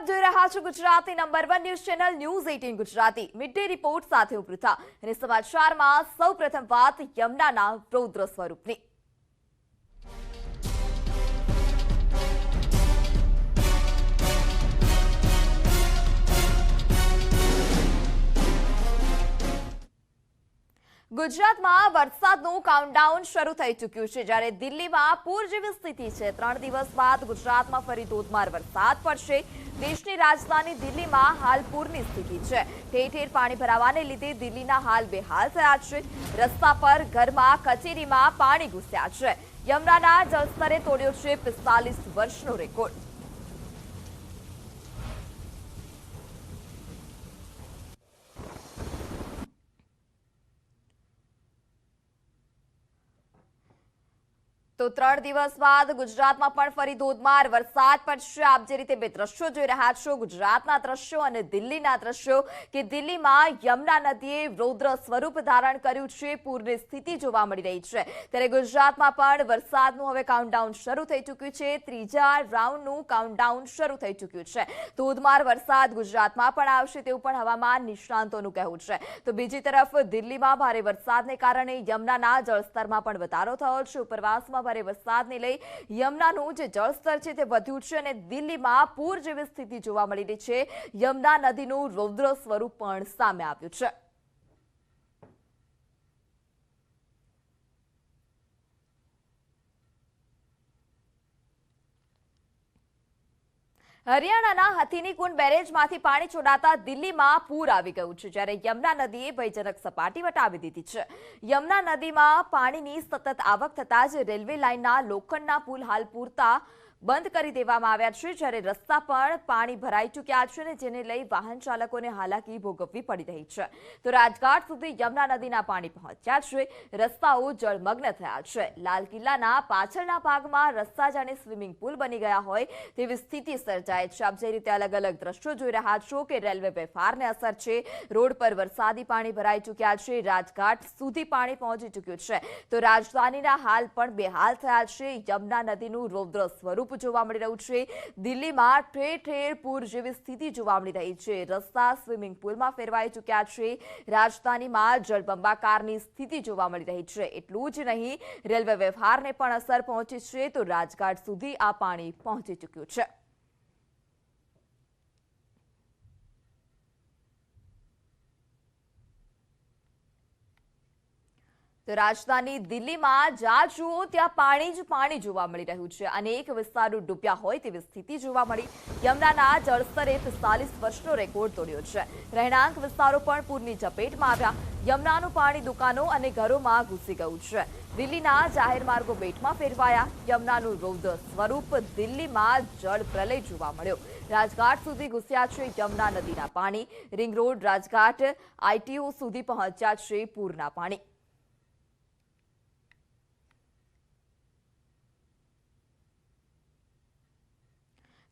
આપ જોઈ રહ્યા છો Gujarati number 1 news channel news 18 Gujarati mid day report સાથે હું પૃથા અને સમાચારમાં સૌપ્રથમ વાત યમુનાના રૌદ્ર સ્વરૂપની। ગુજરાતમાં વરસાદનું કાઉન્ટડાઉન શરૂ થઈ ચૂક્યું છે, જ્યારે દિલ્હીમાં પૂર જેવી સ્થિતિ છે। 3 દિવસ બાદ ગુજરાતમાં ફરી ધોધમાર વરસાદ પડશે। દેશની રાજધાની દિલ્હીમાં હાલ પૂરની સ્થિતિ છે। ઠેર ઠેર પાણી ભરાવાને લીધે દિલ્હીના હાલ બેહાલ થયા છે। રસ્તા પર, ઘરમાં, કચેરીમાં પાણી ઘૂસ્યા છે। યમુનાના જળસ્તરે તોડ્યો છે 45 વર્ષનો રેકોર્ડ। તો 3 દિવસ બાદ ગુજરાતમાં પણ ફરી ધોધમાર વરસાદ પડશે। આપ જે રીતે બે દ્રશ્યો જોઈ રહ્યા છો, ગુજરાતના દ્રશ્યો અને દિલ્હીના દ્રશ્યો, કે દિલ્હીમાં યમુના નદીએ રૌદ્ર સ્વરૂપ ધારણ કર્યું છે। પૂરની સ્થિતિ જોવા મળી રહી છે, ત્યારે ગુજરાતમાં પણ વરસાદનું હવે કાઉન્ટડાઉન શરૂ થઈ ચૂક્યું છે। ત્રીજા રાઉન્ડનું કાઉન્ટડાઉન શરૂ થઈ ચૂક્યું છે। ધોધમાર વરસાદ ગુજરાતમાં પણ આવશે તેવું પણ હવામાન નિષ્ણાંતોનું કહેવું છે। તો બીજી તરફ દિલ્હીમાં ભારે વરસાદને કારણે યમુનાના જળસ્તરમાં પણ વધારો થયો છે। ઉપરવાસમાં ભારે વરસાદને લઈ યમુનાનું જે જળસ્તર છે તે વધ્યું છે અને દિલ્હીમાં પૂર જેવી સ્થિતિ જોવા મળી રહી છે। યમુના નદીનું રૌદ્ર સ્વરૂપ પણ સામે આવ્યું છે। હરિયાણાના હથીની કુંડ બેરેજમાંથી પાણી છોડાતા દિલ્હીમાં પૂર આવી ગયું છે, જ્યારે યમુના નદીએ ભયજનક સપાટી વટાવી દીધી છે। યમુના નદીમાં પાણીની સતત આવક થતા જ રેલવે લાઇનના લોખંડના પુલ હાલ પૂરતા બંધ કરી દેવામાં આવ્યા છે, જ્યારે રસ્તા પર પાણી ભરાઈ ચૂક્યા છે અને જેને લઈ વાહન ચાલકોને હાલાકી ભોગવવી પડી રહી છે। તો રાજઘાટ સુધી યમુના નદીના પાણી પહોંચ્યા છે, રસ્તાઓ જળમગ્ન થયા છે। લાલ કિલ્લાના પાછળના ભાગમાં રસ્તા જાણે સ્વિમિંગ પુલ બની ગયા હોય તેવી સ્થિતિ સર્જાય છે। આપ જે રીતે અલગ અલગ દ્રશ્યો જોઈ રહ્યા છો કે રેલવે વેપારને અસર છે, રોડ પર વરસાદી પાણી ભરાઈ ચૂક્યા છે, રાજઘાટ સુધી પાણી પહોંચી ચૂક્યું છે। તો રાજધાનીના હાલ પણ બેહાલ થયા છે। યમુના નદીનું રૌદ્ર સ્વરૂપ જોવા મળી રહ્યું છે। દિલ્હીમાં ઠેર ઠેર પૂર જેવી સ્થિતિ જોવા મળી રહી છે, રસ્તા સ્વિમિંગ પુલમાં ફેરવાઈ ચૂક્યા છે। રાજધાનીમાં જળબંબાકારની સ્થિતિ જોવા મળી રહી છે। એટલું જ નહીં, રેલવે વ્યવહારને પણ અસર પહોંચી છે, તો રાજઘાટ સુધી આ પાણી પહોંચી ચૂક્યું છે। તો રાજધાની દિલ્હીમાં જ્યાં જુઓ ત્યાં પાણી જ પાણી જોવા મળી રહ્યું છે। અનેક વિસ્તારો ડૂબ્યા હોય તેવી સ્થિતિ જોવા મળી। યમુનાના જળસ્તરે 45 વર્ષનો રેકોર્ડ તોડ્યો છે। રહેણાંક વિસ્તારો પણ પૂરની ચપેટમાં આવ્યા। યમુનાનું પાણી દુકાનો અને ઘરોમાં ઘૂસી ગયું છે। દિલ્હીના જાહેર માર્ગો બેટમાં ફેરવાયા। યમુનાનું રૌદ્ર સ્વરૂપ, દિલ્હીમાં જળ પ્રલય જોવા મળ્યો। રાજઘાટ સુધી ઘૂસ્યા છે યમુના નદીના પાણી। રિંગ રોડ, રાજઘાટ, આઈટીઓ સુધી પહોંચ્યા છે પૂરના પાણી।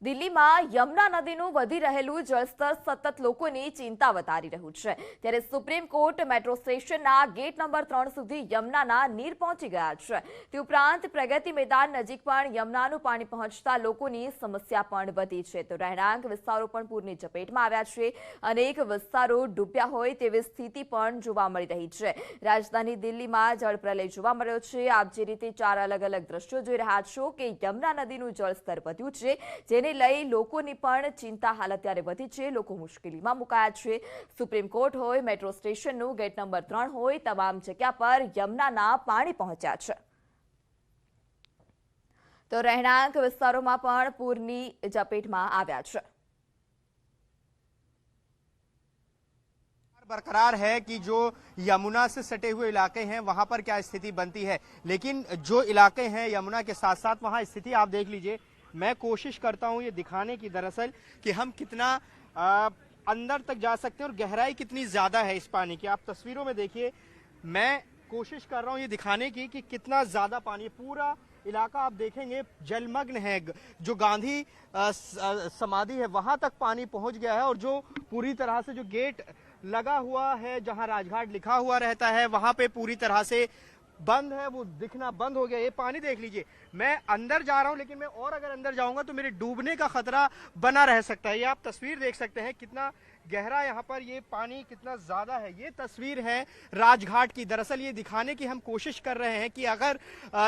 દિલ્હીમાં યમુના નદીનું વધી રહેલું જળસ્તર સતત લોકોની ચિંતા વધારી રહ્યું છે, ત્યારે સુપ્રીમ કોર્ટ મેટ્રો સ્ટેશનના ગેટ નંબર 3 સુધી યમુનાના નીર પહોંચી ગયા છે। તે ઉપરાંત પ્રગતિ મેદાન નજીક પણ યમુનાનું પાણી પહોંચતા લોકોની સમસ્યા પણ વધી છે। તો રહેણાંક વિસ્તારો પણ પૂરની ચપેટમાં આવ્યા છે। અનેક વિસ્તારો ડૂબ્યા હોય તેવી સ્થિતિ પણ જોવા મળી રહી છે। રાજધાની દિલ્હીમાં જળપ્રલય જોવા મળ્યો છે। આપ જે રીતે 4 અલગ અલગ દ્રશ્યો જોઈ રહ્યા છો કે યમુના નદીનું જળસ્તર વધ્યું છે, જેને લઈ લોકોની પણ ચિંતા હાલ અત્યારે વધી છે। લોકો મુશ્કેલીમાં મુકાયા છે। સુપ્રીમ કોર્ટ હોય, મેટ્રો સ્ટેશનનું ગેટ નંબર 3 હોય, તમામ જગ્યા પર યમુનાના પાણી પહોંચ્યા છે। તો રહેણાંક વિસ્તારોમાં પણ પૂરની ઝપેટમાં આવ્યા છે। बरकरार है कि जो यमुना से सटे हुए इलाके हैं वहां पर क्या स्थिति बनती है, लेकिन जो इलाके हैं यमुना के साथ साथ वहां स्थिति आप देख लीजिए। मैं कोशिश करता हूं ये दिखाने की दरअसल कि हम कितना अंदर तक जा सकते हैं और गहराई कितनी ज्यादा है इस पानी की। आप तस्वीरों में देखिए, मैं कोशिश कर रहा हूं ये दिखाने की कि कितना ज्यादा पानी, पूरा इलाका आप देखेंगे जलमग्न है। जो गांधी समाधि है वहां तक पानी पहुंच गया है और जो पूरी तरह से जो गेट लगा हुआ है जहां राजघाट लिखा हुआ रहता है वहां पे पूरी तरह से बंद है वो दिखना बंद हो गया। ये पानी देख लीजिए, मैं अंदर जा रहा हूं लेकिन मैं और अगर अंदर जाऊंगा तो मेरे डूबने का खतरा बना रह सकता है। ये आप तस्वीर देख सकते हैं कितना गहरा यहाँ पर ये पानी कितना ज्यादा है। ये तस्वीर है राजघाट की। दरअसल ये दिखाने की हम कोशिश कर रहे हैं कि अगर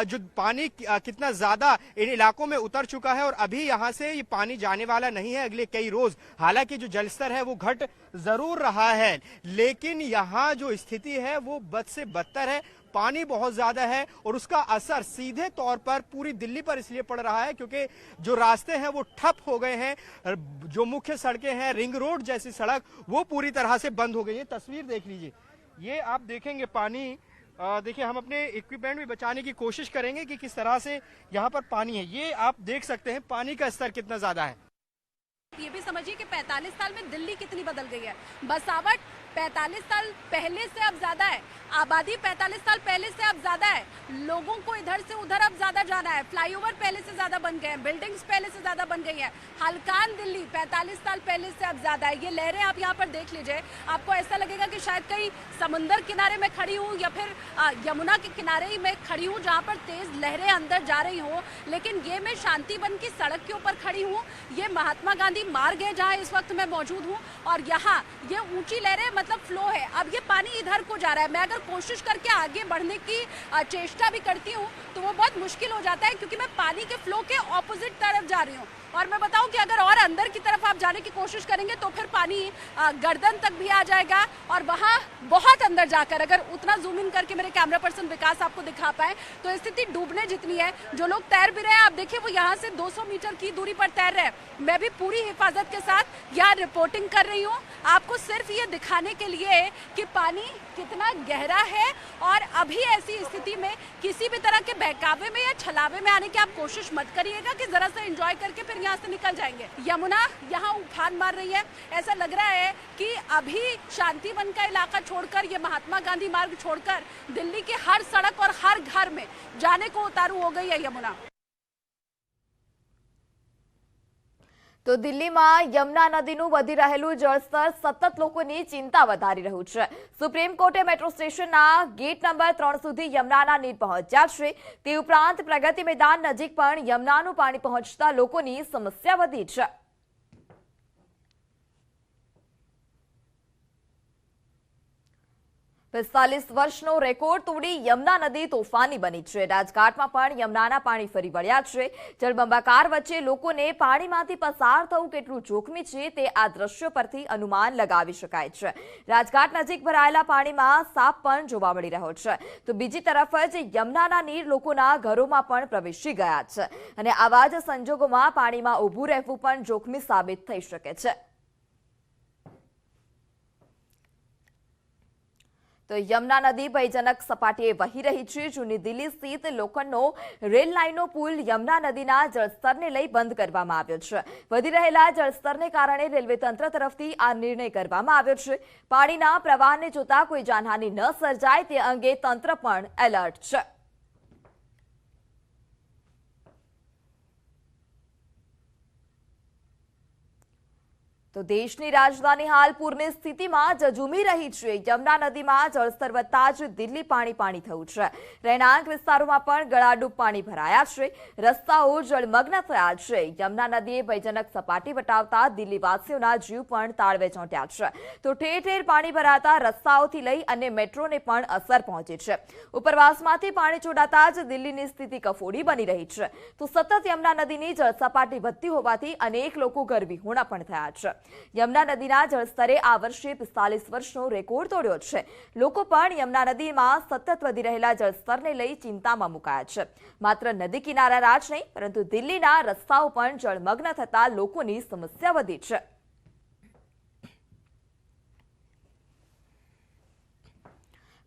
जो पानी कितना ज्यादा इन इलाकों में उतर चुका है और अभी यहाँ से ये पानी जाने वाला नहीं है अगले कई रोज। हालांकि जो जलस्तर है वो घट जरूर रहा है, लेकिन यहाँ जो स्थिति है वो बद से बदतर है। पानी बहुत ज्यादा है और उसका असर सीधे तौर पर पूरी दिल्ली पर इसलिए पड़ रहा है क्योंकि जो रास्ते हैं वो ठप हो गए हैं। जो मुख्य सड़कें हैं, रिंग रोड जैसी सड़क, वो पूरी तरह से बंद हो गई है। तस्वीर देख लीजिए, ये आप देखेंगे पानी। देखिए, हम अपने इक्विपमेंट भी बचाने की कोशिश करेंगे कि किस तरह से यहाँ पर पानी है। ये आप देख सकते हैं पानी का स्तर कितना ज्यादा है। ये भी समझिए कि 45 साल में दिल्ली कितनी बदल गई है। बसावट 45 साल पहले से अब ज्यादा है, आबादी 45 साल पहले से अब ज्यादा है, लोगों को इधर से उधर अब ज्यादा जाना है, फ्लाईओवर पहले से ज्यादा बन गए हैं, बिल्डिंग्स पहले से ज्यादा बन गई हैं। हल्कान दिल्ली 45 साल पहले से अब ज्यादा है। ये लहरें आप यहाँ पर देख लीजिए, आपको ऐसा लगेगा कि शायद कहीं समुंदर किनारे में खड़ी हूँ या फिर यमुना के किनारे ही मैं खड़ी हूँ जहाँ पर तेज लहरें अंदर जा रही हूँ। लेकिन ये मैं शांतिवन की सड़क के ऊपर खड़ी हूँ। ये महात्मा गांधी मार्ग है जहाँ इस वक्त मैं मौजूद हूँ और यहाँ ये ऊंची लहरें मतलब फ्लो है। अब ये पानी इधर को जा रहा है। मैं अगर कोशिश करके आगे बढ़ने की चेष्टा भी करती हूँ तो वो बहुत मुश्किल हो जाता है क्योंकि मैं पानी के फ्लो के ऑपोजिट तरफ जा रही हूँ। और मैं बताऊं कि अगर और अंदर की तरफ आप जाने की कोशिश करेंगे तो फिर पानी गर्दन तक भी आ जाएगा और वहां बहुत अंदर जाकर अगर उतना जूम इन करके मेरे कैमरा पर्सन विकास आपको दिखा पाए तो स्थिति डूबने जितनी है। जो लोग तैर भी रहे हैं, आप देखिए वो यहाँ से 200 मीटर की दूरी पर तैर रहे हैं। मैं भी पूरी हिफाजत के साथ यहाँ रिपोर्टिंग कर रही हूँ, आपको सिर्फ ये दिखाने के लिए कि पानी कितना गहरा है। और अभी ऐसी स्थिति में किसी भी तरह के बहकावे में या छलावे में आने की आप कोशिश मत करिएगा कि जरा सा एंजॉय करके फिर यहाँ से निकल जाएंगे। यमुना यहाँ उफान मार रही है। ऐसा लग रहा है कि अभी शांतिवन का इलाका छोड़कर, ये महात्मा गांधी मार्ग छोड़कर दिल्ली के हर सड़क और हर घर में जाने को उतारू हो गई है यमुना। તો દિલ્હીમાં યમુના નદીનું વધી રહેલું જળસ્તર સતત લોકોની ચિંતા વધારી રહ્યું છે। સુપ્રીમ કોર્ટે મેટ્રો સ્ટેશનના ગેટ નંબર 3 સુધી યમુનાના નીર પહોંચ્યા છે। તે ઉપરાંત પ્રગતિ મેદાન નજીક પણ યમુનાનું પાણી પહોંચતા લોકોની સમસ્યા વધી છે। 45 વર્ષનો રેકોર્ડ તોડી યમુના નદી તોફાની બની છે। રાજઘાટમાં પણ યમુનાના પાણી ફરી વળ્યા છે। જળબંબાકાર વચ્ચે લોકોને પાણીમાંથી પસાર થવું કેટલું જોખમી છે તે આ દ્રશ્યો પરથી અનુમાન લગાવી શકાય છે। રાજઘાટ નજીક ભરાયેલા પાણીમાં સાપ પણ જોવા મળી રહ્યો છે તો બીજી તરફ જ યમુનાના નીર લોકોના ઘરોમાં પણ પ્રવેશી ગયા છે અને આવા જ સંજોગોમાં પાણીમાં ઊભું રહેવું પણ જોખમી સાબિત થઈ શકે છે। તો યમુના નદી ભયજનક સપાટીએ વહી રહી છે। જૂની દિલ્હી સ્થિત લોખંડનો રેલ લાઇનનો પુલ યમુના નદીના જળસ્તરને લઈ બંધ કરવામાં આવ્યો છે। વધી રહેલા જળસ્તરને કારણે રેલવે તંત્ર તરફથી આ નિર્ણય કરવામાં આવ્યો છે। પાણીના પ્રવાહને જોતા કોઈ જાનહાનિ ન સર્જાય તે અંગે તંત્ર પણ એલર્ટ છે। તો દેશની રાજધાની હાલ પૂરની સ્થિતિમાં ઝઝૂમી રહી છે। યમુના નદીમાં જળસ્તર વધતા જ દિલ્હી પાણી પાણી થયું છે। રહેણાંક વિસ્તારોમાં પણ ગળાડૂબ પાણી ભરાયા છે। રસ્તાઓ જળમગ્ન થયા છે। યમુના નદીએ ભયજનક સપાટી વટાવતા દિલ્હીવાસીઓના જીવ પણ તાળવે ચોંટ્યા છે। તો ઠેર ઠેર પાણી ભરાતા રસ્તાઓથી લઈ અને મેટ્રોને પણ અસર પહોંચી છે। ઉપરવાસમાંથી પાણી છોડાતા જ દિલ્હીની સ્થિતિ કફોડી બની રહી છે। તો સતત યમુના નદીની જળસપાટી વધતી હોવાથી અનેક લોકો ગરમીહોણા પણ થયા છે। યમુના નદીના જળસ્તરે આ વર્ષે 45 વર્ષનો રેકોર્ડ તોડ્યો છે। લોકો પણ યમુના નદીમાં સતત વધી રહેલા જળસ્તરને લઈ ચિંતામાં મુકાયા છે। માત્ર નદી કિનારા જ નહીં પરંતુ દિલ્હીના રસ્તાઓ પણ જળમગ્ન થતા લોકોની સમસ્યા વધી છે।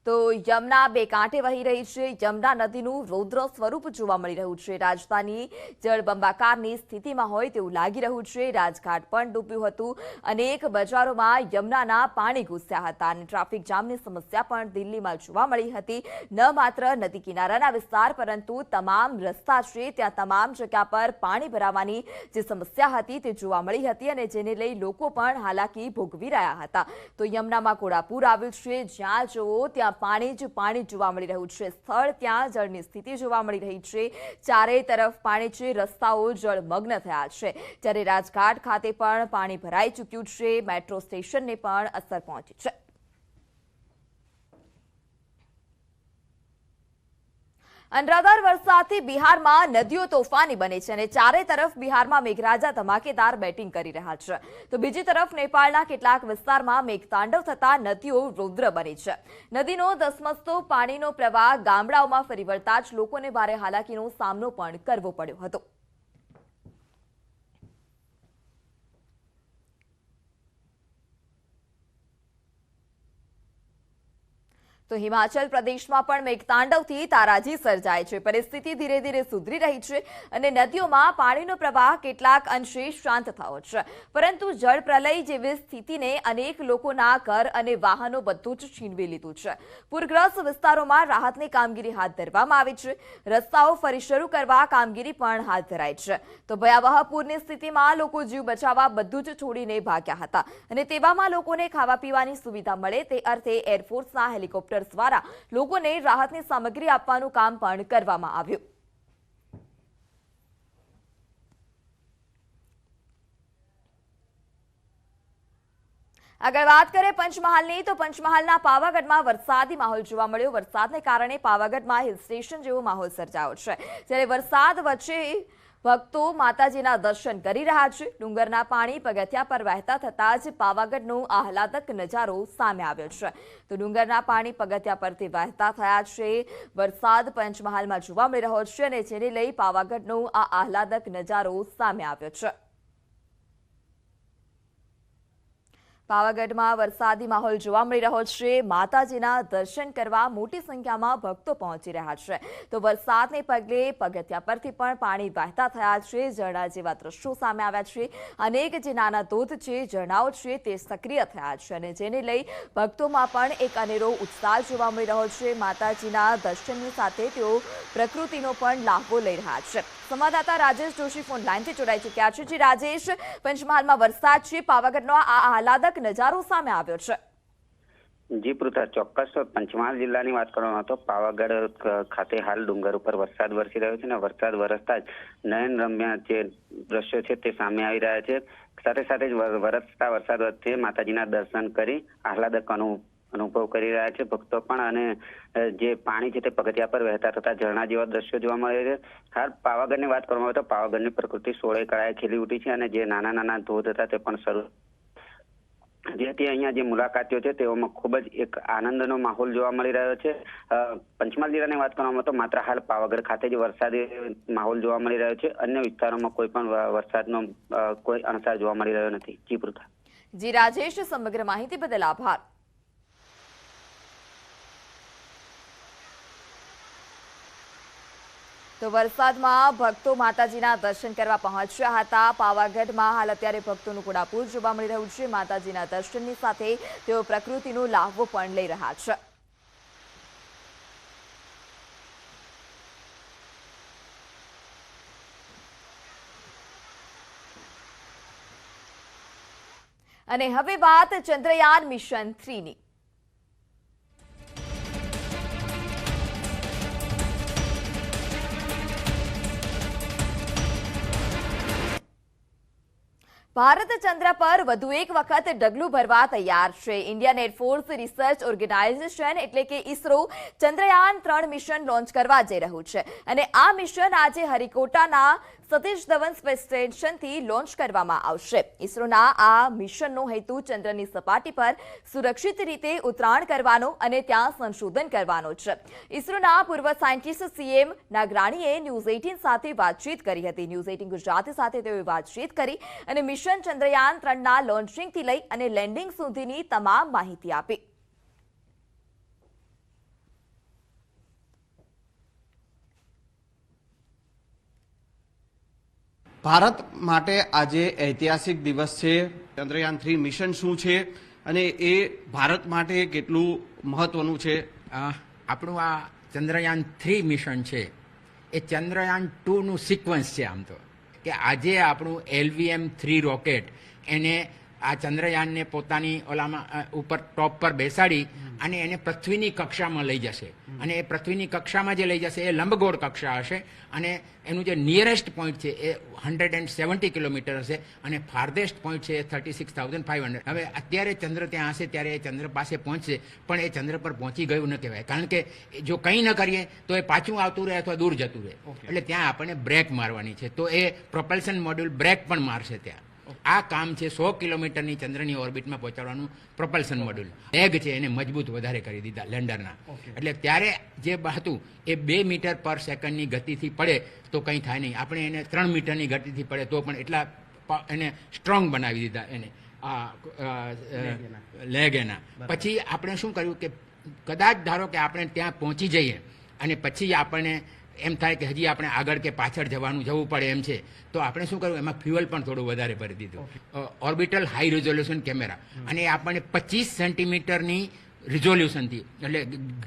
તો યમુના બે કાંઠે વહી રહી છે। યમુના નદીનું રૌદ્ર સ્વરૂપ જોવા મળી રહ્યું છે। રાજધાની જળબંબાકારની સ્થિતિમાં હોય તેવું લાગી રહ્યું છે। રાજઘાટ પણ ડૂબ્યું હતું। અનેક બજારોમાં યમુનાના પાણી ઘૂસ્યા હતા અને ટ્રાફિક જામની સમસ્યા પણ દિલ્હીમાં જોવા મળી હતી। ન માત્ર નદી કિનારાના વિસ્તાર પરંતુ તમામ રસ્તા છે ત્યાં તમામ જગ્યા પર પાણી ભરાવાની જે સમસ્યા હતી તે જોવા મળી હતી અને જેને લઈ લોકો પણ હાલાકી ભોગવી રહ્યા હતા। તો યમુનામાં ઘોડાપૂર આવ્યું છે। જ્યાં જુઓ ત્યાં ત્યાં પાણી જ પાણી જોવા મળી રહ્યું છે. સ્થળ ત્યાં જળની સ્થિતિ જોવા મળી રહી છે. ચારે તરફ પાણી છે, રસ્તાઓ જળમગ્ન થયા છે. જ્યારે રાજઘાટ ખાતે પણ પાણી ભરાઈ ચૂક્યું છે. મેટ્રો સ્ટેશનને પણ અસર પહોંચી છે. અનરાધાર વરસાદથી બિહારમાં નદીઓ તોફાની બની છે અને ચારે તરફ બિહારમાં મેઘરાજા ધમાકેદાર બેટિંગ કરી રહ્યા છે. તો બીજી તરફ નેપાળના કેટલાક વિસ્તારમાં મેઘતાંડવ થતા નદીઓ રૌદ્ર બની છે. નદીનો ધસમસતો પાણીનો પ્રવાહ ગામડાઓમાં ફરી વળતા જ લોકોને ભારે હાલાકીનો સામનો પણ કરવો પડ્યો હતો. તો હિમાચલ પ્રદેશમાં પણ મેઘતાંડવથી તારાજી સર્જાય છે. પરિસ્થિતિ ધીરે ધીરે સુધરી રહી છે અને નદીઓમાં પાણીનો પ્રવાહ કેટલાક અંશે શાંત થયો છે. પરંતુ જળ પ્રલય જેવી સ્થિતિને અનેક લોકોના ઘર અને વાહનો બધું જ છીનવી લીધું છે. પૂરગ્રસ્ત વિસ્તારોમાં રાહતની કામગીરી હાથ ધરવામાં આવી છે. રસ્તાઓ ફરી શરૂ કરવા કામગીરી પણ હાથ ધરાઈ છે. તો ભયાવહ પૂરની સ્થિતિમાં લોકો જીવ બચાવવા બધું જ છોડીને ભાગ્યા હતા અને તેવામાં લોકોને ખાવા પીવાની સુવિધા મળે તે અર્થે એરફોર્સના હેલિકોપ્ટર દ્વારા લોકોને રાહતની સામગ્રી આપવાનું કામ પણ કરવામાં આવ્યું. આગળ વાત કરીએ પંચમહાલની, તો પંચમહાલના પાવાગઢમાં વરસાદી માહોલ જોવા મળ્યો. વરસાદને કારણે પાવાગઢમાં હિલ સ્ટેશન જેવો માહોલ સર્જાયો છે. જ્યારે વરસાદ વચ્ચે ભક્તો માતાજીના દર્શન કરી રહ્યા છે. ડુંગરના પાણી પગથિયા પર વહેતા થતા જ પાવાગઢનો આહલાદક નજારો સામે આવ્યો છે. તો ડુંગરના પાણી પગથિયા પરથી વહેતા થયા છે. વરસાદ પંચમહાલમાં જોવા મળી રહ્યો છે અને જેને લઈ પાવાગઢનો આ આહલાદક નજારો સામે આવ્યો છે. પાવાગઢમાં વરસાદી માહોલ જોવા મળી રહ્યો છે. માતાજીના દર્શન કરવા મોટી સંખ્યામાં ભક્તો પહોંચી રહ્યા છે. તો વરસાદને પગલે પગથિયા પરથી પણ પાણી વહેતા થયા છે. ઝરણા જેવા દ્રશ્યો સામે આવ્યા છે. અનેક જે નાના ધોધ છે, ઝરણાઓ છે, તે સક્રિય થયા છે અને જેને લઈ ભક્તોમાં પણ એક અનેરો ઉત્સાહ જોવા મળી રહ્યો છે. માતાજીના દર્શનની સાથે તેઓ પ્રકૃતિનો પણ લાભો લઈ રહ્યા છે. સંવાદદાતા રાજેશ જોશી ફોન લાઈનથી જોડાઈ ચૂક્યા છે. જી રાજેશ, પંચમહાલમાં વરસાદ છે, પાવાગઢનો આ આહલાદક નજારો સામે આવ્યો છે. જી પૃથા, ચોક્કસ પંચમહાલ જિલ્લાની વાત કરવામાં તો પાવાગઢ ખાતે હાલ ડુંગર ઉપર વરસાદ વરસી રહ્યો છે અને વરસાદ વરસતા જ નયન રમ્ય જે દ્રશ્યો છે તે સામે આવી રહ્યા છે. સાથે સાથે જ વરસતા વરસાદ વચ્ચે માતાજીના દર્શન કરી આહલાદક અનુભવ કરી રહ્યા છે ભક્તો પણ. અને જે પાણી છે તે પગથિયા પર વહેતા થતા ઝરણા જેવા દ્રશ્યો જોવા મળે છે. હાલ પાવાગઢની વાત કરવામાં આવે તો પાવાગઢની પ્રકૃતિ સોળે કળાએ ખીલી ઉઠી છે અને જે નાના નાના ધોધ હતા તે પણ શરૂ, જેથી અહીંયા જે મુલાકાતીઓ છે તેઓમાં ખૂબ જ એક આનંદનો માહોલ જોવા મળી રહ્યો છે. પંચમહાલ જિલ્લાની વાત કરવામાં તો માત્ર હાલ પાવાગઢ ખાતે જ વરસાદી માહોલ જોવા મળી રહ્યો છે. અન્ય વિસ્તારોમાં કોઈ પણ વરસાદનો કોઈ અણસાર જોવા મળી રહ્યો નથી. જી પૃથા. જી રાજેશ, સમગ્ર માહિતી બદલ આભાર. તો વરસાદમાં ભક્તો માતાજીના દર્શન કરવા પહોંચ્યા હતા. પાવાગઢમાં હાલ અત્યારે ભક્તોનું ઘોડાપૂર જોવા મળી રહ્યું છે. માતાજીના દર્શનની સાથે તેઓ પ્રકૃતિનો લાહવો પણ લઈ રહ્યા છે. અને હવે વાત ચંદ્રયાન મિશન 3ની. ભારત ચંદ્ર પર વધુ એક વખત ડગલું ભરવા તૈયાર છે. ઇન્ડિયન એરફોર્સ રિસર્ચ ઓર્ગેનાઇઝેશન એટલે કે ઇસરો ચંદ્રયાન 3 મિશન લોન્ચ કરવા જઈ રહ્યું છે અને આ મિશન આજે હરિકોટાના સતીશ ધવન સ્પેસ સ્ટેશનથી લોન્ચ કરવામાં આવશે. ઇસરોના આ મિશનનો હેતુ ચંદ્રની સપાટી પર સુરક્ષિત રીતે ઉતરાણ કરવાનો અને ત્યાં સંશોધન કરવાનો છે. ઇસરોના પૂર્વ સાયન્ટિસ્ટ CM નાગરાણીએ ન્યૂઝ 18 સાથે વાતચીત કરી હતી. ન્યૂઝ 18 ગુજરાતી સાથે તેઓએ વાતચીત કરી અને મિશન ચંદ્રયાન 3ના લોન્ચિંગથી લઈ અને લેન્ડિંગ સુધીની તમામ માહિતી આપી. ભારત માટે આજે ઐતિહાસિક દિવસ છે. ચંદ્રયાન 3 મિશન શું છે અને એ ભારત માટે કેટલું મહત્વનું છે? આપણું આ ચંદ્રયાન 3 મિશન છે એ ચંદ્રયાન 2નું સિક્વન્સ છે. આમ તો કે આજે આપણું LVM-3 રોકેટ એને આ ચંદ્રયાનને પોતાની ઓલામાં ઉપર ટોપ પર બેસાડી અને એને પૃથ્વીની કક્ષામાં લઈ જશે. અને એ પૃથ્વીની કક્ષામાં જે લઈ જશે એ લંબગોળ કક્ષા હશે અને એનું જે નિયરેસ્ટ પોઈન્ટ છે એ 170 કિલોમીટર હશે અને ફાર્ધેસ્ટ પોઈન્ટ છે એ 36,500. હવે અત્યારે ચંદ્ર ત્યાં હશે ત્યારે એ ચંદ્ર પાસે પહોંચશે, પણ એ ચંદ્ર પર પહોંચી ગયું ન કહેવાય, કારણ કે જો કંઈ ન કરીએ તો એ પાછું આવતું રહે અથવા દૂર જતું રહે. એટલે ત્યાં આપણને બ્રેક મારવાની છે, તો એ પ્રોપલ્શન મોડ્યુલ બ્રેક પણ મારશે ત્યાં. આ કામ છે 100 કિલોમીટરની ચંદ્રની ઓર્બિટમાં પહોંચાડવાનું પ્રોપલ્શન મોડ્યુલ. લેગ છે એને મજબૂત વધારે કરી દીધા લેન્ડરના. એટલે ત્યારે જે હતું એ 2 મીટર પર સેકન્ડની ગતિથી પડે તો કંઈ થાય નહીં. આપણે એને 3 મીટરની ગતિથી પડે તો પણ એટલા એને સ્ટ્રોંગ બનાવી દીધા એને લેગ એના. પછી આપણે શું કર્યું કે કદાચ ધારો કે આપણે ત્યાં પહોંચી જઈએ અને પછી આપણને એમ થાય કે હજી આપણે આગળ કે પાછળ જવું પડે એમ છે, તો આપણે શું કર્યું, એમાં ફ્યુઅલ પણ થોડું વધારે ભરી દીધું. ઓર્બિટલ હાઈ રિઝોલ્યુશન કેમેરા, અને એ આપણને 25 સેન્ટીમીટરની રિઝોલ્યુશનથી, એટલે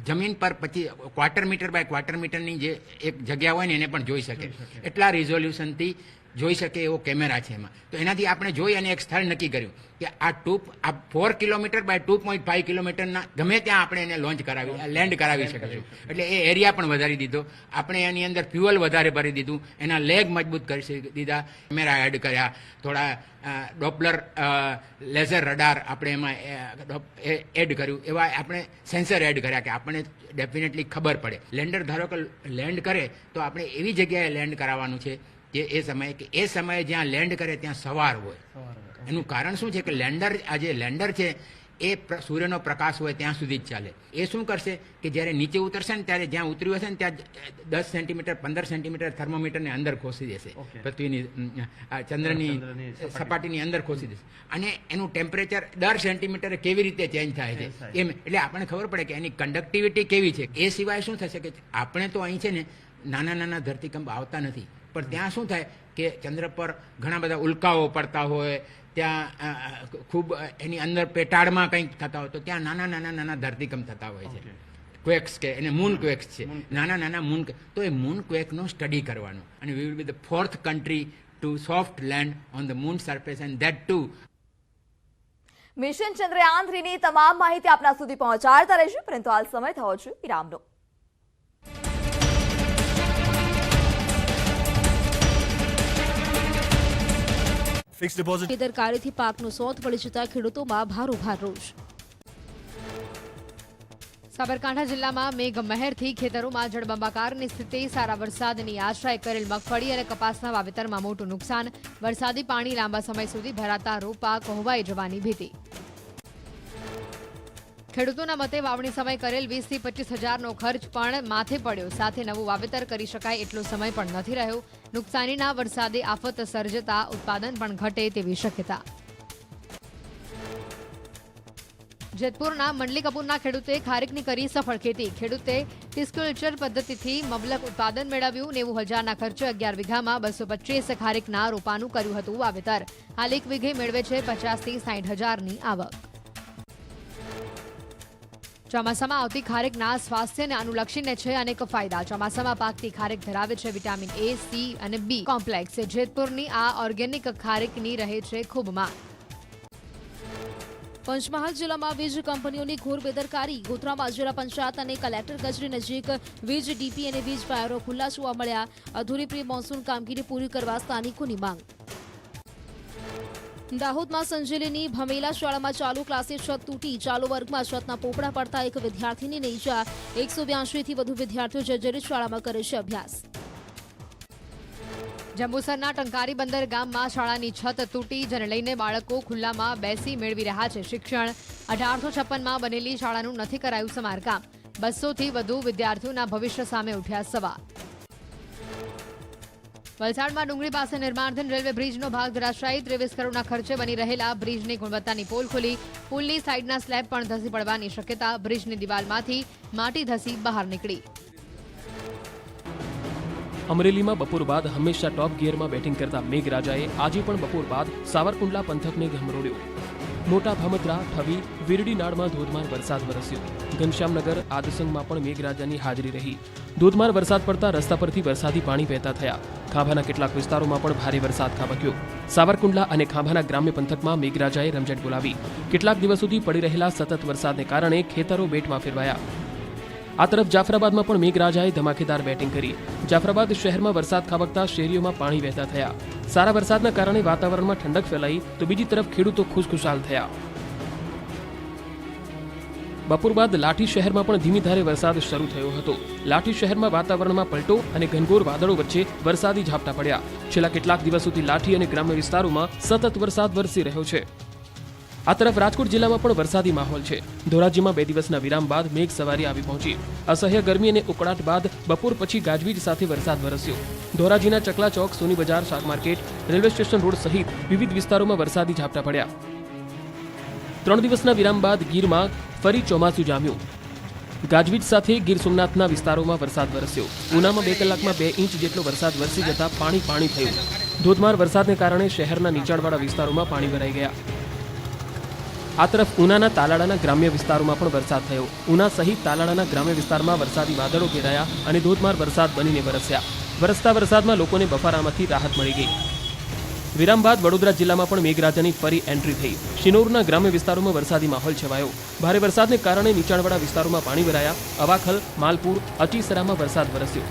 જમીન પર 25 મીટર બાય ક્વાર્ટર મીટરની જે એક જગ્યા હોય ને એને પણ જોઈ શકે એટલા રિઝોલ્યુશનથી જોઈ શકે એવો કેમેરા છે એમાં. તો એનાથી આપણે જોઈ અને એક સ્થળ નક્કી કર્યું કે આ 4 કિલોમીટર બાય 2.5 કિલોમીટરના ગમે ત્યાં આપણે એને લેન્ડ કરાવી શકીશું. એટલે એ એરિયા પણ વધારી દીધો આપણે, એની અંદર ફ્યુઅલ વધારે ભરી દીધું, એના લેગ મજબૂત કરી દીધા, કેમેરા એડ કર્યા, થોડા ડોપલર લેઝર રડાર આપણે એમાં એડ કર્યું, એવા આપણે સેન્સર એડ કર્યા કે આપણને ડેફિનેટલી ખબર પડે. લેન્ડર ધારો કે લેન્ડ કરે તો આપણે એવી જગ્યાએ લેન્ડ કરાવવાનું છે કે એ સમયે જ્યાં લેન્ડ કરે ત્યાં સવાર હોય. એનું કારણ શું છે કે આ જે લેન્ડર છે એ સૂર્યનો પ્રકાશ હોય ત્યાં સુધી જ ચાલે. એ શું કરશે કે જ્યારે નીચે ઉતરશે ને ત્યારે જ્યાં ઉતર્યું હશે ને ત્યાં 10 સેન્ટીમીટર 15 સેન્ટીમીટર થર્મોમીટરને અંદર ખોસી દેશે, પૃથ્વીની ચંદ્રની સપાટીની અંદર ખોસી દેશે. અને એનું ટેમ્પરેચર દર સેન્ટીમીટરે કેવી રીતે ચેન્જ થાય છે એમ, એટલે આપણને ખબર પડે કે એની કંડક્ટિવિટી કેવી છે. એ સિવાય શું થશે કે આપણે તો અહીં છે ને નાના ધરતીકંપ આવતા નથી, પણ ત્યાં શું થાય કે ચંદ્ર પર ઘણા બધા ઉલ્કાઓ પડતા હોય, ત્યાં ખૂબ એની અંદર પેટાળમાં કંઈક થતા હોય તો ત્યાં નાના ધરતીકંપ થતા હોય છે, ક્વેક્સ કે એને મૂન ક્વેક્સ છે, નાના મૂન. તો એ મૂન ક્વેકનો સ્ટડી કરવાનો, અને we will be the 4th country to soft land on the moon surface, and that too. Mission Chandrayaan 3ની તમામ માહિતી આપના સુધી પહોંચાડતા રહીશું, પરંતુ હાલ સમય થયો છે વિરામનો. ફિક્સ ડિપોઝિટ બેદરકારીથી પાકનું સોથ પડી જતા ખેડૂતોમાં ભારોભાર રોષ. સાબરકાંઠા જિલ્લામાં મેઘમહેરથી ખેતરોમાં જળબંબાકારની સ્થિતિ. સારા વરસાદની આશાએ કરેલ મગફળી અને કપાસના વાવેતરમાં મોટું નુકસાન. વરસાદી પાણી લાંબા સમય સુધી ભરાતા રોપા કોહવાઈ જવાની ભીતિ. ખેડૂતોના મતે વાવણી સમય કરેલ 20 થી 25 હજારનો ખર્ચ પણ માથે પડ્યો, સાથે નવું વાવેતર કરી શકાય એટલો સમય પણ નથી રહ્યો. નુકસાનીના વરસાદે આફત સર્જતા ઉત્પાદન પણ ઘટે તેવી શક્યતા. જેતપુરના મંડલી કપૂરના ખેડૂતે ખારેકની કરી સફળ ખેતી. ખેડૂતે ટિસ્કલ્ચર પદ્ધતિથી મબલક ઉત્પાદન મેળવ્યું. 90,000ના ખર્ચે 11 વીઘામાં 225 ખારેકના રોપાનું કર્યું હતું વાવેતર. હાલ 1 વીઘે મેળવે છે 50 થી 60 હજારની આવક. ચોમાસામાં આવતી ખારેકના સ્વાસ્થ્યને અનુલક્ષીને છે અનેક ફાયદા. ચોમાસામાં પાકતી ખારેક ધરાવે છે વિટામિન A, C અને B કોમ્પ્લેક્સ. જેતપુરની આ ઓર્ગેનિક ખારેકની રહે છે ખૂબ માંગ. પંચમહાલ જિલ્લામાં વીજ કંપનીઓની ઘોર બેદરકારી. ગોધરામાં જિલ્લા પંચાયત અને કલેક્ટર કચેરી નજીક વીજ ડીપી અને વીજ વાયરો ખુલ્લા જોવા મળ્યા. અધૂરી પ્રી મોન્સૂન કામગીરી પૂરી કરવા સ્થાનિકોની માંગ. દાહોદમાં સંજેલીની ભમેલા શાળામાં ચાલુ ક્લાસે છત તૂટી. ચાલુ વર્ગમાં છતના પોપડા પડતા એક વિદ્યાર્થીની ઈજા. 182 થી વધુ વિદ્યાર્થીઓ જર્જરિત શાળામાં કરે છે અભ્યાસ. જંબુસરના ટંકારી બંદર ગામમાં શાળાની છત તૂટી, જેને લઈને બાળકો ખુલ્લામાં બેસી મેળવી રહ્યા છે શિક્ષણ. 1856માં બનેલી શાળાનું નથી કરાયું સમારકામ. 200 થી વધુ વિદ્યાર્થીઓના ભવિષ્ય સામે ઉઠ્યા સવાલ. વલસાડમાં ડુંગળી પાસે નિર્માણાધીન રેલવે બ્રિજનો ભાગ ધરાશાયી. 23 કરોડના ખર્ચે બની રહેલા બ્રિજની ગુણવત્તાની પોલ ખુલી. પુલની સાઈડના સ્લેબ પણ ધસી પડવાની શક્યતા. બ્રિજની દિવાલમાંથી માટી ધસી બહાર નીકળી. અમરેલીમાં બપોર બાદ હંમેશા ટોપ ગિયરમાં બેટિંગ કરતા મેઘરાજાએ આજે પણ બપોર બાદ સાવરકુંડલા પંથકને ગમરોડ્યો. મોટા ભામત્રા, ઠવી, વીરડીનાળમાં ધોધમાર વરસાદ વરસ્યો. ઘનશ્યામનગર, આદસંગમાં પણ મેઘરાજાની હાજરી રહી. ધોધમાર વરસાદ પડતા રસ્તા પરથી વરસાદી પાણી વહેતા થયા. ખાંભાના કેટલાક વિસ્તારોમાં પણ ભારે વરસાદ ખાબક્યો. સાવરકુંડલા અને ખાંભાના ગ્રામ્ય પંથકમાં મેઘરાજાએ રમઝટ બોલાવી કેટલાક દિવસ સુધી પડી રહેલા સતત વરસાદને કારણે ખેતરો બેટમાં ફેરવાયા. આ તરફ જાફરાબાદમાં પણ મેઘરાજાએ ધમાકેદાર બેટિંગ કરી. જાફરાબાદ શહેરમાં વરસાદ ખાબકતા શેરીઓમાં પાણી વહેતા થયા. સારા વરસાદના કારણે વાતાવરણમાં ઠંડક ફેલાઈ તો બીજી તરફ ખેડૂતો ખુશખુશાલ થયા. બપોર બાદ લાઠી શહેરમાં પણ ધીમી ધારે વરસાદ શરૂ થયો હતો. લાઠી શહેરમાં વાતાવરણમાં પલટો અને ઘનઘોર વાદળો વચ્ચે વરસાદી ઝાપટા પડ્યા. છેલ્લા કેટલાક દિવસોથી લાઠી અને ગ્રામ્ય વિસ્તારોમાં સતત વરસાદ વરસી રહ્યો છે. આ તરફ રાજકોટ જિલ્લામાં પણ વરસાદી માહોલ છે. ધોરાજીમાં 2 દિવસના વિરામ બાદ મેઘ સવારી આવી પહોંચી. અસહ્ય ગરમી અને ઉકળાટ બાદ બપોર પછી ગાજવીજ સાથે વરસાદ વરસ્યો. ધોરાજીના ચકલા ચોક, સોની બજાર, શાક માર્કેટ, રેલવે સ્ટેશન રોડ સહિત વિવિધ વિસ્તારોમાં વરસાદી ઝાપટા પડ્યા. 3 દિવસના વિરામ બાદ ગીરમાં ફરી ચોમાસું જામ્યું. ગાજવીજ સાથે ગીર સોમનાથના વિસ્તારોમાં વરસાદ વરસ્યો. ઉનામાં 2 કલાકમાં 2 ઇંચ જેટલો વરસાદ વરસી જતા પાણી થયું. ધોધમાર વરસાદને કારણે શહેરના નીચાણવાળા વિસ્તારોમાં પાણી ભરાઈ ગયા. આ તરફ ઉનાના તાલાળાના ગ્રામ્ય વિસ્તારોમાં પણ વરસાદ થયો. ઉના સહિત તાલાળાના ગ્રામ્ય વિસ્તારમાં વરસાદી વાદળો ઘેરાયા અને ધોધમાર વરસાદ બનીને વરસ્યા. વરસતા વરસાદમાં લોકોને બફારામાંથી રાહત મળી ગઈ. વિરામ બાદ વડોદરા જિલ્લામાં પણ મેઘરાજાની ફરી એન્ટ્રી થઈ. શિનોરના ગ્રામ્ય વિસ્તારોમાં વરસાદી માહોલ છવાયો. ભારે વરસાદને કારણે નીચાણવાળા વિસ્તારોમાં પાણી ભરાયા. અવાખલ, માલપુર, અચીસરામાં વરસાદ વરસ્યો.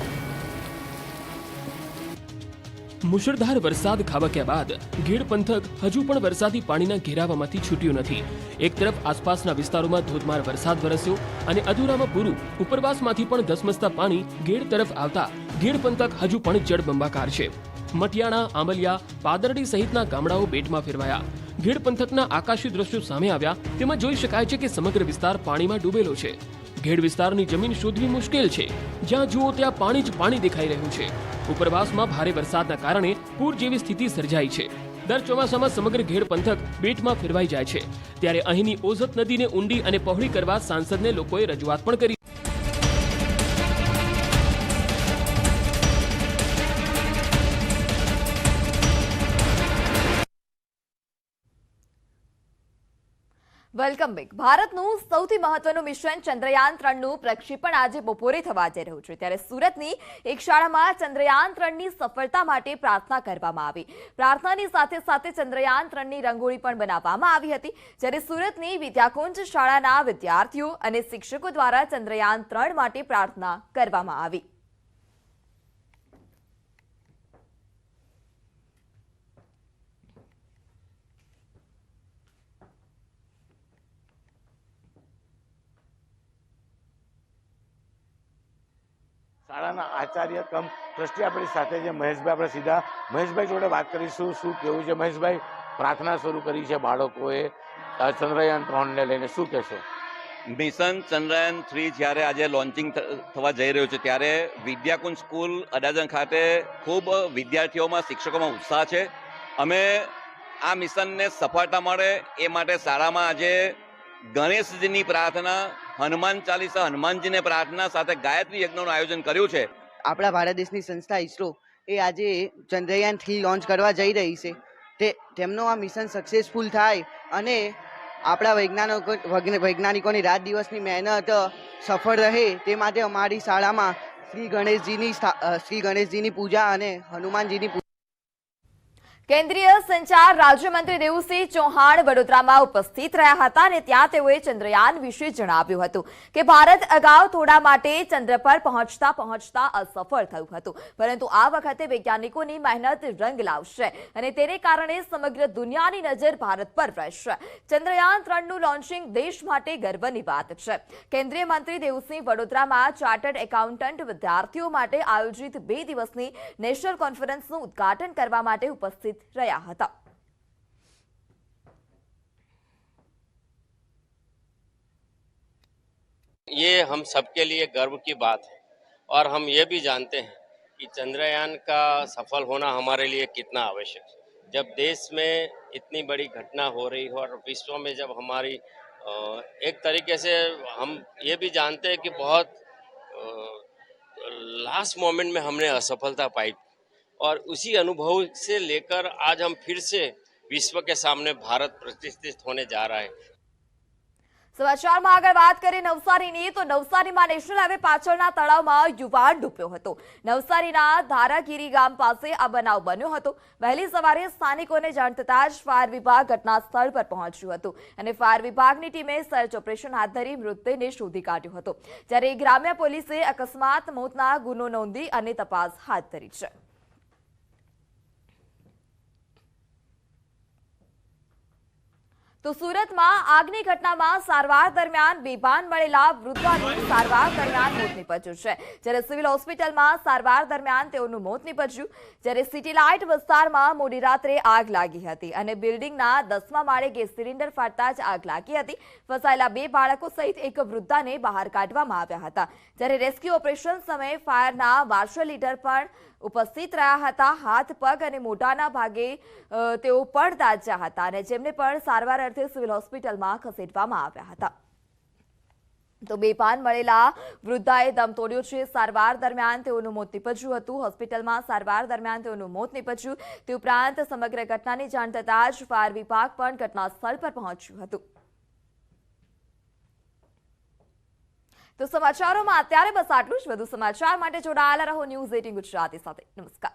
મુશળધાર વરસાદ ખાબક્યા બાદ ગીર પંથક હજુ પણ વરસાદી પાણીના ઘેરાવામાંથી છૂટ્યું નથી. એક તરફ આસપાસના વિસ્તારોમાં ધોધમાર વરસાદ વરસ્યો અને અધૂરામાં પૂરું ઉપરવાસમાંથી પણ ધસમસતા પાણી ગીર તરફ આવતા ગીર પંથક હજુ પણ જળબંબાકાર છે. મટિયાણા, આંબલિયા, પાદરડી સહિતના ગામડાઓ બેટમાં ફેરવાયા. ગીર પંથકના આકાશી દ્રશ્યો સામે આવ્યા તેમાં જોઈ શકાય છે કે સમગ્ર વિસ્તાર પાણીમાં ડૂબેલો છે. ગેડ વિસ્તારની જમીન શોધવી મુશ્કેલ છે. જ્યાં જુઓ ત્યાં પાણી જ પાણી દેખાઈ રહ્યું છે. ઉપરવાસમાં ભારે વરસાદના કારણે પૂર જેવી સ્થિતિ સર્જાઈ છે. દર ચોમાસામાં સમગ્ર ગેડ પંથક બેટમાં ફેરવાઈ જાય છે. ત્યારે અહીંની ઓઝત નદીને ઊંડી અને પહોળી કરવા સાંસદને લોકોએ રજૂઆત પણ કરી. Welcome back. ભારતનું સૌથી મહત્વનું મિશન ચંદ્રયાન-3 નું પ્રક્ષેપણ આજે બપોરે થવા જઈ રહ્યું છે. ત્યારે સુરતની એક શાળામાં ચંદ્રયાન-3 ની સફળતા માટે પ્રાર્થના કરવામાં આવી. પ્રાર્થનાની સાથે સાથે ચંદ્રયાન-3 ની રંગોળી પણ બનાવવામાં આવી હતી. જ્યારે સુરતની વિદ્યાકુંજ શાળાના વિદ્યાર્થીઓ અને શિક્ષકો દ્વારા ચંદ્રયાન-3 માટે પ્રાર્થના કરવામાં આવી. શાળાના આચાર્ય કમ ટ્રસ્ટી આપણી સાથે છે મહેશભાઈ. આપણે સીધા મહેશભાઈ જોડે વાત કરીશું. શું કેવું છે મહેશભાઈ? પ્રાર્થના શરૂ કરી છે બાળકોએ ચંદ્રયાન-3 ને લઈને, શું કહેશો? મિશન ચંદ્રયાન-3 જ્યારે આજે લોન્ચિંગ થવા જઈ રહ્યું છે ત્યારે વિદ્યાકુંજ સ્કૂલ અડાજણ ખાતે ખૂબ વિદ્યાર્થીઓમાં, શિક્ષકોમાં ઉત્સાહ છે. અમે આ મિશનને સફળતા મળે એ માટે શાળામાં આજે ગણેશજીની પ્રાર્થના, હનુમાન ચાલીસા, હનુમાનજીને પ્રાર્થના સાથે ગાયત્રી યજ્ઞનું આયોજન કર્યું છે. આપણા ભારત દેશની સંસ્થા ઇસરો એ આજે ચંદ્રયાન-3 લોન્ચ કરવા જઈ રહી છે. તેમનો આ મિશન સક્સેસફુલ થાય અને આપણા વૈજ્ઞાનિકોની રાત દિવસની મહેનત સફળ રહે તે માટે અમારી શાળામાં શ્રી ગણેશજીની પૂજા અને હનુમાનજીની પૂજા. કેન્દ્રીય સંચાર રાજ્યમંત્રી દેવુસિંહ ચૌહાણ વડોદરામાં ઉપસ્થિત રહ્યા હતા અને ત્યાં તેઓએ ચંદ્રયાન વિશે જણાવ્યું હતું કે ભારત અગાઉ થોડા માટે ચંદ્ર પર પહોંચતા અસફળ થયું હતું, પરંતુ આ વખતે વૈજ્ઞાનિકોની મહેનત રંગ લાવશે અને તેને કારણે સમગ્ર દુનિયાની નજર ભારત પર રહેશે. ચંદ્રયાન-3 નું લોન્ચિંગ દેશ માટે ગર્વની વાત છે. કેન્દ્રીય મંત્રી દેવુસિંહ વડોદરામાં ચાર્ટર્ડ એકાઉન્ટન્ટ વિદ્યાર્થીઓ માટે આયોજિત 2 દિવસની નેશનલ કોન્ફરન્સનું ઉદ્ઘાટન કરવા માટે ઉપસ્થિત રહ્યા હતા. ये हम सबके लिए गर्व की बात है और हम ये भी जानते हैं कि चंद्रयान का सफल होना हमारे लिए कितना आवश्यक है. जब देश में इतनी बड़ी घटना हो रही हो और विश्व में जब हमारी एक तरीके से हम ये भी जानते हैं कि बहुत लास्ट मोमेंट में हमने असफलता पाई और उसी अनुभव से लेकर आज हम फिर से विश्व के सामने भारत प्रतिष्ठित होने जा रहा है. સમાચારમાં આગળ વાત કરીએ નવસારીની તો નવસારીમાં નેશનલ હાઈવે પાછળના તળાવમાં યુવાન ડૂબ્યો હતો. નવસારીના ધારાગીરી ગામ પાસે આ બનાવ બન્યો હતો. વહેલી સવારે સ્થાનિકોને જાણ થતાં જ ફાયર વિભાગ ઘટના સ્થળ પર પહોંચ્યું હતું અને ફાયર વિભાગની ટીમે સર્ચ ઓપરેશન હાથ ધરી મૃતદેહને શોધી કાઢ્યો હતો. જ્યારે ગ્રામ્ય પોલીસે અકસ્માત મોતના ગુનો નોંધી અને તપાસ હાથ ધરી છે. તો સુરતમાં આગની ઘટનામાં સારવાર દરમિયાન બેભાન મળેલા વૃદ્ધાનું સારવાર દરમિયાન મોત નીપજ્યું છે. જ્યારે સિવિલ હોસ્પિટલમાં સારવાર દરમિયાન તેઓનું મોત નીપજ્યું. જ્યારે સિટી લાઇટ વિસ્તારમાં મોડી રાત્રે આગ લાગી હતી અને બિલ્ડિંગના 10મા માળે ગેસ સિલિન્ડર ફાટતા જ આગ લાગી હતી. ફસાયેલા 2 બાળકો સહિત એક વૃદ્ધાને બહાર કાઢવામાં આવ્યા હતા. જ્યારે રેસ્ક્યુ ઓપરેશન સમયે ફાયરના માર્શલ લીડર પણ ઉપસ્થિત રહ્યા હતા. હાથ પગ અને મોઢાના ભાગે તેઓ પણ દાઝ્યા હતા અને જેમને પણ સારવાર અર્થે સિવિલ હોસ્પિટલમાં ખસેડવામાં આવ્યા હતા. તો બેભાન મળેલા વૃદ્ધાએ દમ તોડ્યો છે. સારવાર દરમિયાન તેઓનું મોત નીપજ્યું હતું. હોસ્પિટલમાં સારવાર દરમિયાન તેઓનું મોત નીપજ્યું. તે ઉપરાંત સમગ્ર ઘટનાની જાણ થતાં જ ફાયર વિભાગ પણ ઘટના સ્થળ પર પહોંચ્યું હતું. તો સમાચારોમાં અત્યારે બસ આટલું જ. વધુ સમાચાર માટે જોડાયેલા રહો ન્યૂઝ 18 ગુજરાતી સાથે. નમસ્કાર.